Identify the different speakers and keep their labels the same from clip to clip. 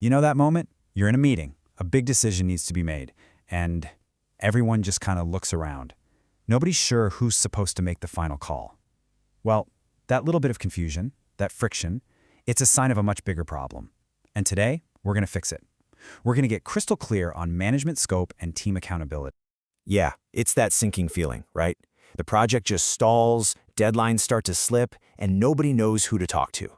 Speaker 1: You know that moment? You're in a meeting, a big decision needs to be made, and everyone just kind of looks around. Nobody's sure who's supposed to make the final call. Well, that little bit of confusion, that friction, it's a sign of a much bigger problem. And today, we're going to fix it. We're going to get crystal clear on management scope and team accountability.
Speaker 2: Yeah, it's that sinking feeling, right? The project just stalls, deadlines start to slip, and nobody knows who to talk to.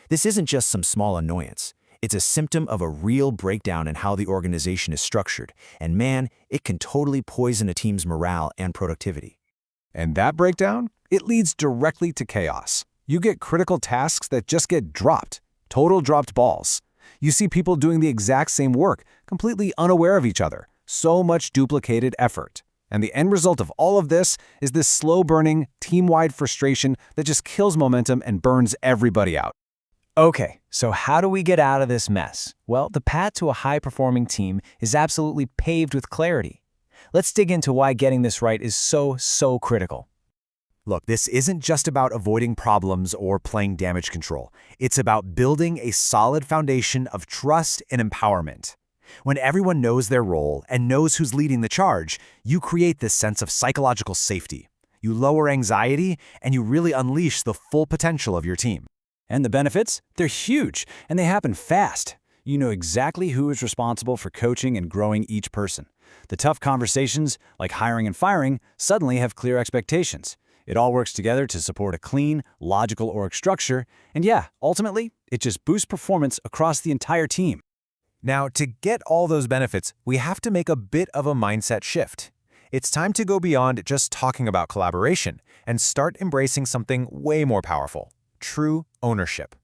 Speaker 2: This isn't just some small annoyance. It's a symptom of a real breakdown in how the organization is structured, and man, it can totally poison a team's morale and productivity.
Speaker 3: And that breakdown, it leads directly to chaos. You get critical tasks that just get dropped, total dropped balls. You see people doing the exact same work, completely unaware of each other. So much duplicated effort. And the end result of all of this is this slow-burning, team-wide frustration that just kills momentum and burns everybody out.
Speaker 4: Okay, so how do we get out of this mess? Well, the path to a high-performing team is absolutely paved with clarity. Let's dig into why getting this right is so critical.
Speaker 2: Look, this isn't just about avoiding problems or playing damage control. It's about building a solid foundation of trust and empowerment. When everyone knows their role and knows who's leading the charge, you create this sense of psychological safety. You lower anxiety, and you really unleash the full potential of your team.
Speaker 1: And the benefits? They're huge, and they happen fast. You know exactly who is responsible for coaching and growing each person. The tough conversations, like hiring and firing, suddenly have clear expectations. It all works together to support a clean, logical org structure, and yeah, ultimately, it just boosts performance across the entire team.
Speaker 2: Now, to get all those benefits, we have to make a bit of a mindset shift. It's time to go beyond just talking about collaboration and start embracing something way more powerful: true ownership.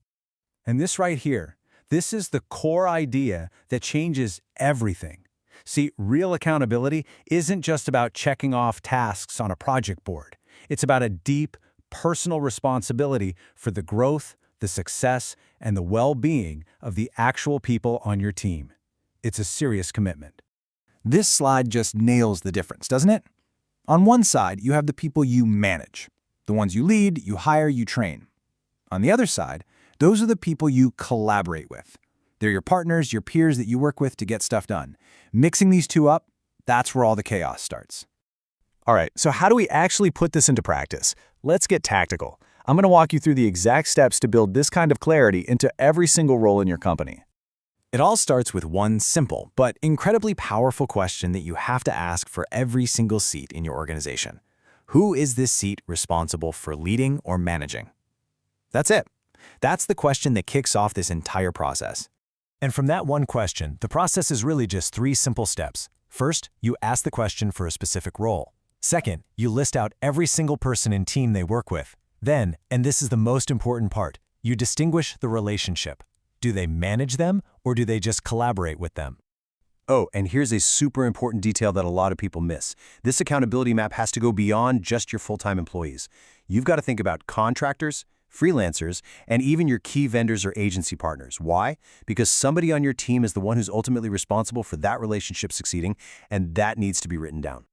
Speaker 1: And this right here, this is the core idea that changes everything. See, real accountability isn't just about checking off tasks on a project board. It's about a deep, personal responsibility for the growth, the success, and the well-being of the actual people on your team. It's a serious commitment.
Speaker 3: This slide just nails the difference, doesn't it? On one side, you have the people you manage, the ones you lead, you hire, you train. On the other side, those are the people you collaborate with. They're your partners, your peers that you work with to get stuff done. Mixing these two up, that's where all the chaos starts.
Speaker 2: All right, so how do we actually put this into practice? Let's get tactical. I'm going to walk you through the exact steps to build this kind of clarity into every single role in your company. It all starts with one simple but incredibly powerful question that you have to ask for every single seat in your organization. Who is this seat responsible for leading or managing? That's it. That's the question that kicks off this entire process. And from that one question, the process is really just 3 simple steps. First, you ask the question for a specific role. Second, you list out every single person and team they work with. Then, and this is the most important part, you distinguish the relationship. Do they manage them, or do they just collaborate with them?
Speaker 3: Oh, and here's a super important detail that a lot of people miss. This accountability map has to go beyond just your full-time employees. You've got to think about contractors, freelancers, and even your key vendors or agency partners. Why? Because somebody on your team is the one who's ultimately responsible for that relationship succeeding, and that needs to be written down.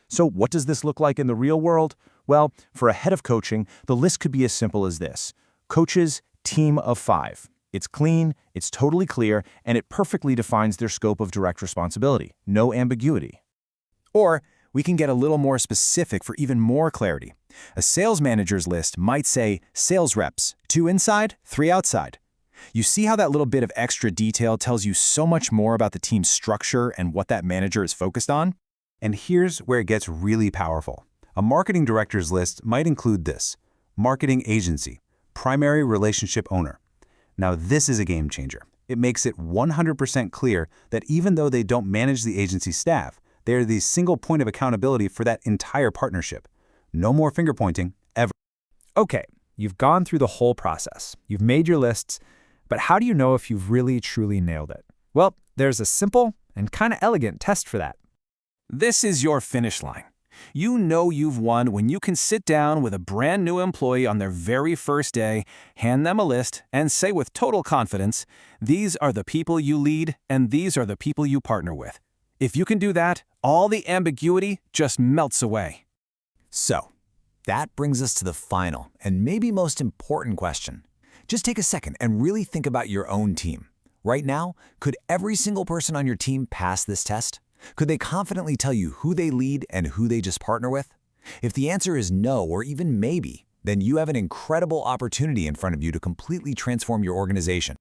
Speaker 3: So what does this look like in the real world? Well, for a head of coaching, the list could be as simple as this: coaches, team of 5. It's clean, it's totally clear, and it perfectly defines their scope of direct responsibility. No ambiguity. Or we can get a little more specific for even more clarity. A sales manager's list might say sales reps, 2 inside, 3 outside. You see how that little bit of extra detail tells you so much more about the team's structure and what that manager is focused on? And here's where it gets really powerful. A marketing director's list might include this: marketing agency, primary relationship owner. Now this is a game changer. It makes it 100% clear that even though they don't manage the agency staff, they are the single point of accountability for that entire partnership. No more finger pointing, ever.
Speaker 4: Okay, you've gone through the whole process. You've made your lists, but how do you know if you've really truly nailed it? Well, there's a simple and kind of elegant test for that.
Speaker 3: This is your finish line. You know you've won when you can sit down with a brand new employee on their very first day, hand them a list, and say with total confidence, these are the people you lead and these are the people you partner with. If you can do that, all the ambiguity just melts away.
Speaker 2: So, that brings us to the final and maybe most important question. Just take a second and really think about your own team. Right now, could every single person on your team pass this test? Could they confidently tell you who they lead and who they just partner with? If the answer is no or even maybe, then you have an incredible opportunity in front of you to completely transform your organization.